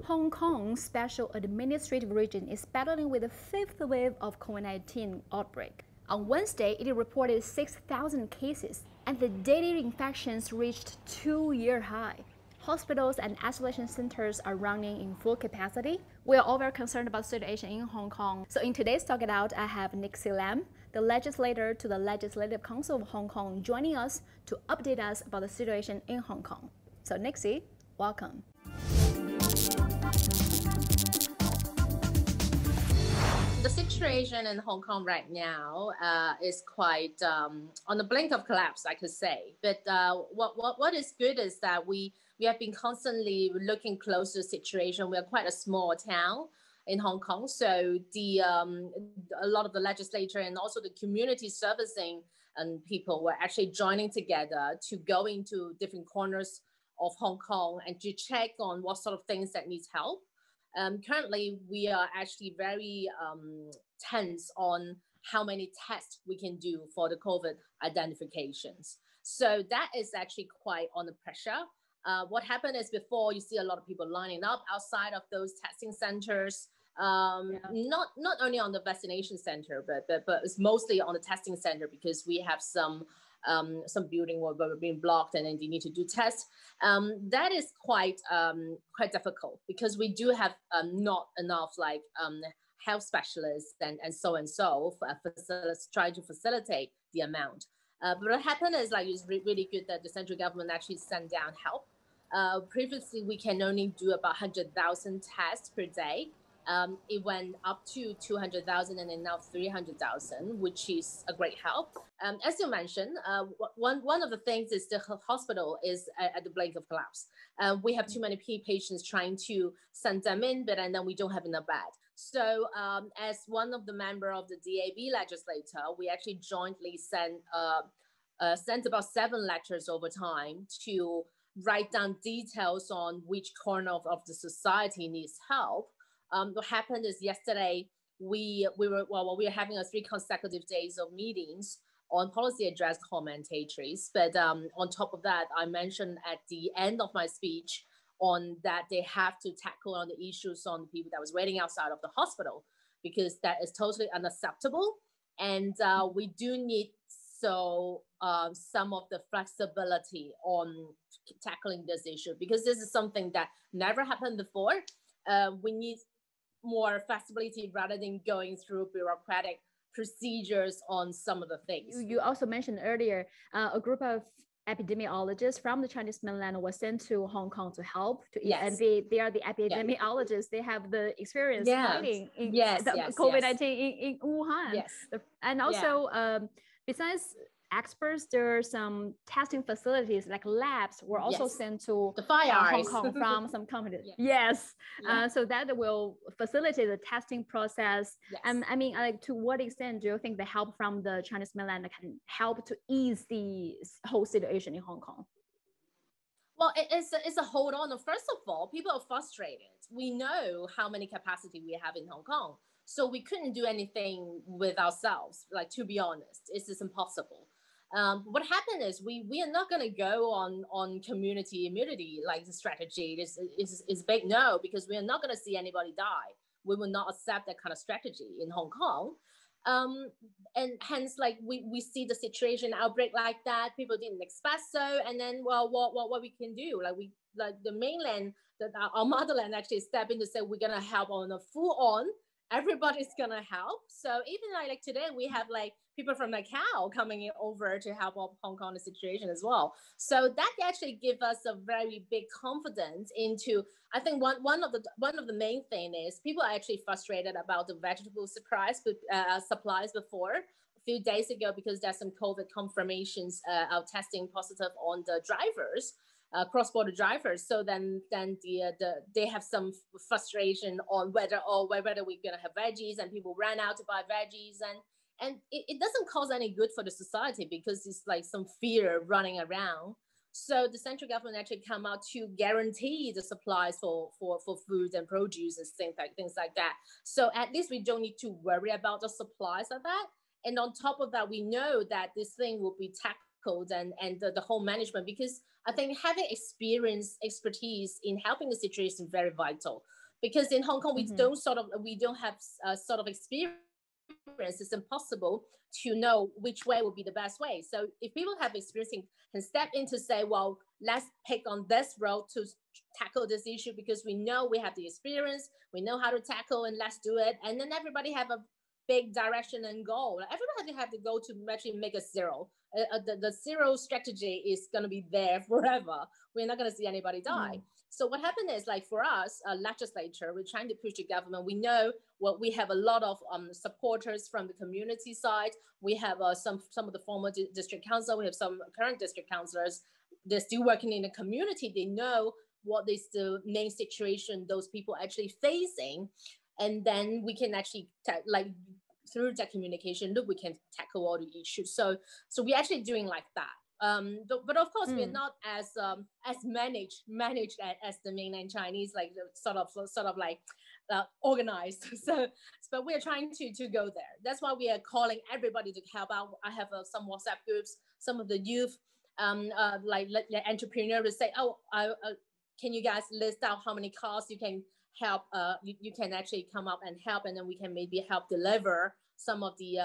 Hong Kong's Special Administrative Region is battling with the fifth wave of COVID-19 outbreak. On Wednesday, it reported 6,000 cases, and the daily infections reached 2-year high. Hospitals and isolation centers are running in full capacity. We are all very concerned about the situation in Hong Kong. So in today's Talk It Out, I have Nixie Lam, the legislator to the Legislative Council of Hong Kong, joining us to update us about the situation in Hong Kong. So Nixie, welcome. The situation in Hong Kong right now is quite on the blink of collapse, I could say. But what is good is that we have been constantly looking close to the situation. We are quite a small town in Hong Kong, so a lot of the legislature and also the community servicing and people were actually joining together to go into different corners of Hong Kong and to check on what sort of things that needs help. Currently, we are actually very tense on how many tests we can do for the COVID identifications. So that is actually quite under pressure. What happened is before you see a lot of people lining up outside of those testing centers, not only on the vaccination center, but it's mostly on the testing center because we have some building were being blocked and then they need to do tests. That is quite difficult because we do have not enough health specialists and so trying to facilitate the amount. But what happened is it's really good that the central government actually sent down help. Previously, we can only do about 100,000 tests per day. It went up to 200,000 and then now 300,000, which is a great help. As you mentioned, one of the things is the hospital is at the brink of collapse. We have too many patients trying to send them in, and then we don't have enough bed. So as one of the member of the DAB legislator, we actually jointly sent about 7 letters over time to write down details on which corner of the society needs help. What happened is yesterday we were having 3 consecutive days of meetings on policy address commentators. But on top of that, I mentioned at the end of my speech on that they have to tackle on the issues on the people that was waiting outside of the hospital, because that is totally unacceptable. And we do need some of the flexibility on tackling this issue, because this is something that never happened before. We need more flexibility rather than going through bureaucratic procedures on some of the things. You also mentioned earlier a group of epidemiologists from the Chinese mainland was sent to Hong Kong to help. And they are the epidemiologists. They have the experience fighting COVID-19 in Wuhan. And also, besides experts, there are some testing facilities like labs were also sent to Hong Kong from some companies. So that will facilitate the testing process. And I mean, to what extent do you think the help from the Chinese mainland can help to ease the whole situation in Hong Kong? Well, it's a hold on. First of all, people are frustrated. We know how many capacity we have in Hong Kong. So we couldn't do anything with ourselves. To be honest, it's just impossible. What happened is we are not going to go on community immunity the strategy. It's big no, because we are not going to see anybody die. We will not accept that kind of strategy in Hong Kong. And hence, we see the situation outbreak like that. People didn't expect so, and then what we can do? The mainland, our motherland actually step in to say we're gonna help on a full on. Everybody's gonna help. So even today we have people from Macau coming in over to help Hong Kong the situation as well. So that actually gives us a very big confidence into. I think one of the main thing is people are actually frustrated about the vegetable supplies before a few days ago, because there's some COVID confirmations of testing positive on the drivers. Cross-border drivers. So then they have some frustration on whether we're gonna have veggies, and people ran out to buy veggies, and it doesn't cause any good for the society, because it's some fear running around. So the central government actually come out to guarantee the supplies for food and produce and things like that. So at least we don't need to worry about the supplies of that. And on top of that, we know that this thing will be tackled tackled and the whole management, because I think having expertise in helping the situation is very vital. Because in Hong Kong, we don't have sort of experience. It's impossible to know which way would be the best way. So if people have experience can step in to say, well, let's pick on this road to tackle this issue because we know we have the experience, we know how to tackle, and let's do it. And then everybody have a big direction and goal. Everybody have to go to actually make a zero. The zero strategy is going to be there forever. We're not going to see anybody die. So what happened is, like for us, legislator, we're trying to push the government. We know we have a lot of supporters from the community side. We have some of the former district council. We have some current district councillors. They're still working in the community. They know what is the main situation those people are actually facing. And then we can actually through that communication loop, we can tackle all the issues. So we're actually doing like that. But of course, we're not as managed as the mainland Chinese, like sort of like organized. But we're trying to go there. That's why we are calling everybody to help out. I have some WhatsApp groups. Some of the youth, like entrepreneurs, say, can you guys list out how many cars you can help? You can actually come up and help, and then we can maybe help deliver some of the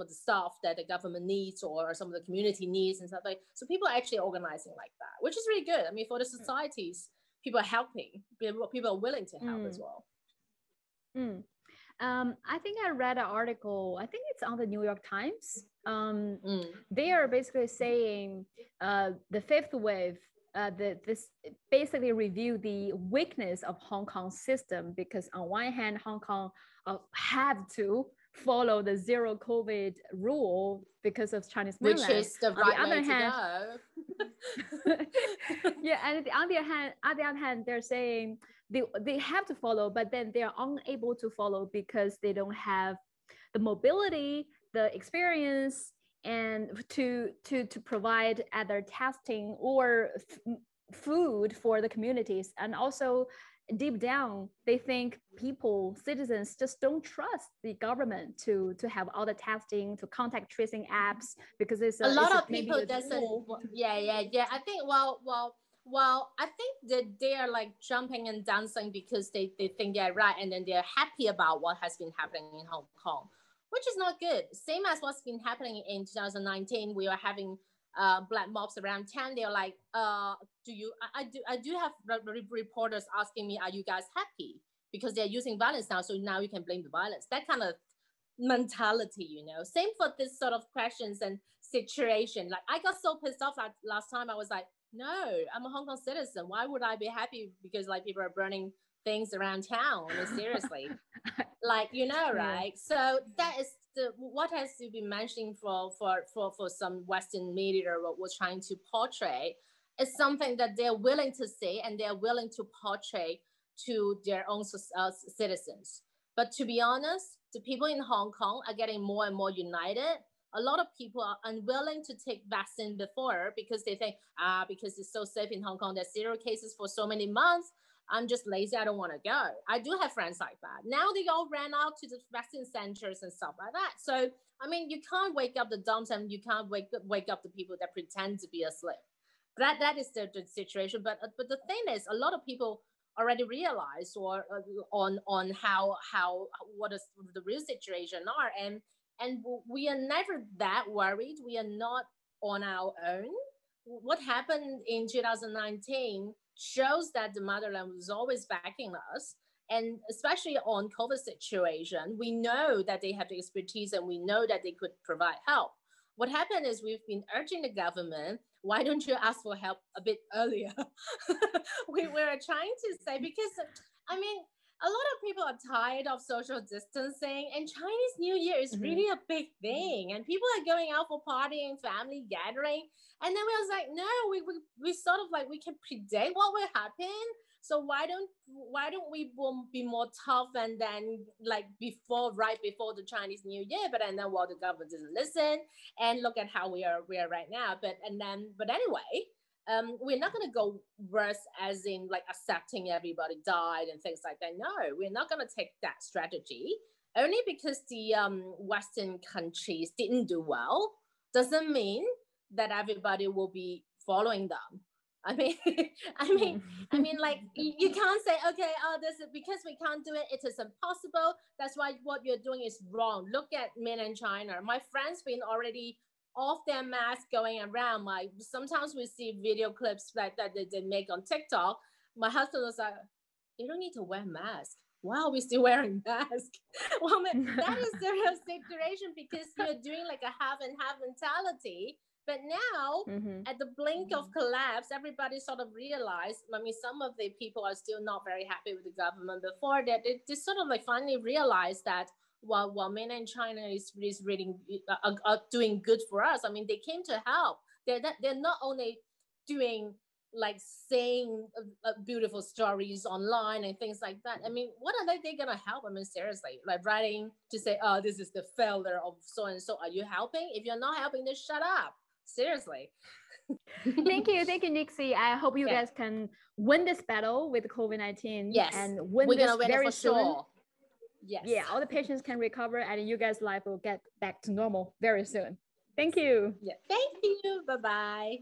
stuff that the government needs or some of the community needs and stuff like. So people are actually organizing like that, which is really good. I mean, for the societies, people are helping. People are willing to help as well. I think I read an article. I think it's on the New York Times. They are basically saying the fifth wave. This basically review the weakness of Hong Kong system, because on one hand, Hong Kong have to follow the zero COVID rule because of Chinese mainland. Which is the right way to go. Yeah, and on the other hand, they're saying they have to follow, but then they're unable to follow because they don't have the mobility, the experience, and to provide either testing or food for the communities. And also deep down, they think citizens just don't trust the government to have all the testing, to contact tracing apps, because it's a lot of people doesn't. Yeah. I think well, I think that they are like jumping and dancing because they think they're right, and then they're happy about what has been happening in Hong Kong, which is not good. Same as what's been happening in 2019. We are having black mobs around town. They're like, I do have reporters asking me, are you guys happy? Because they're using violence now, so now you can blame the violence. That kind of mentality, you know. Same for this sort of questions and situation. Like, I got so pissed off like last time. I was like, no, I'm a Hong Kong citizen. Why would I be happy because like people are burning things around town? I mean, seriously. Like, you know, right? Yeah. So that is what has to be mentioning for some Western media was trying to portray is something that they're willing to say and they're willing to portray to their own citizens. But to be honest, the people in Hong Kong are getting more and more united. A lot of people are unwilling to take vaccine before because they think, because it's so safe in Hong Kong, there's 0 cases for so many months. I'm just lazy. I don't want to go. I do have friends like that. Now they all ran out to the vaccine centers and stuff like that. So, I mean, you can't wake up the dumps and you can't wake up the people that pretend to be asleep. That is the situation. But the thing is, a lot of people already realize on how what is the real situation are, and we are never that worried. We are not on our own. What happened in 2019 shows that the motherland was always backing us. And especially on COVID situation, we know that they have the expertise and we know that they could provide help. What happened is we've been urging the government, why don't you ask for help a bit earlier? we were trying to say, because, I mean, a lot of people are tired of social distancing, and Chinese New Year is really a big thing. And people are going out for partying, family gathering. And then we was like, no, we sort of like, we can predict what will happen. So why don't we be more tough and then like right before the Chinese New Year? But then well, the government doesn't listen, and look at how we are right now. But anyway, we're not going to go worse as in like accepting everybody died and things like that. No, we're not going to take that strategy. Only because the Western countries didn't do well doesn't mean that everybody will be following them. I mean, like you can't say, okay, oh, this is because we can't do it. It is impossible. That's why what you're doing is wrong. Look at mainland China. My friends been already off their mask going around. Sometimes we see video clips that they make on TikTok. My husband was like, you don't need to wear a mask. Why are we still wearing masks? Well, that is the real situation, because you're doing like a have and have mentality. But now, at the blink of collapse, everybody sort of realized, I mean, some of the people are still not very happy with the government before that. They sort of like finally realized that while mainland China is really doing good for us, I mean, they came to help. They're not only doing like saying beautiful stories online and things like that. I mean, what are they gonna help? I mean, seriously, like writing to say, oh, this is the failure of so and so. Are you helping? If you're not helping, then shut up. Seriously. Thank you, Nixie. I hope you guys can win this battle with COVID-19. Yes, and win this very soon. Sure. Yes. Yeah, all the patients can recover, and you guys' life will get back to normal very soon. Thank you. Yeah. Thank you. Bye-bye.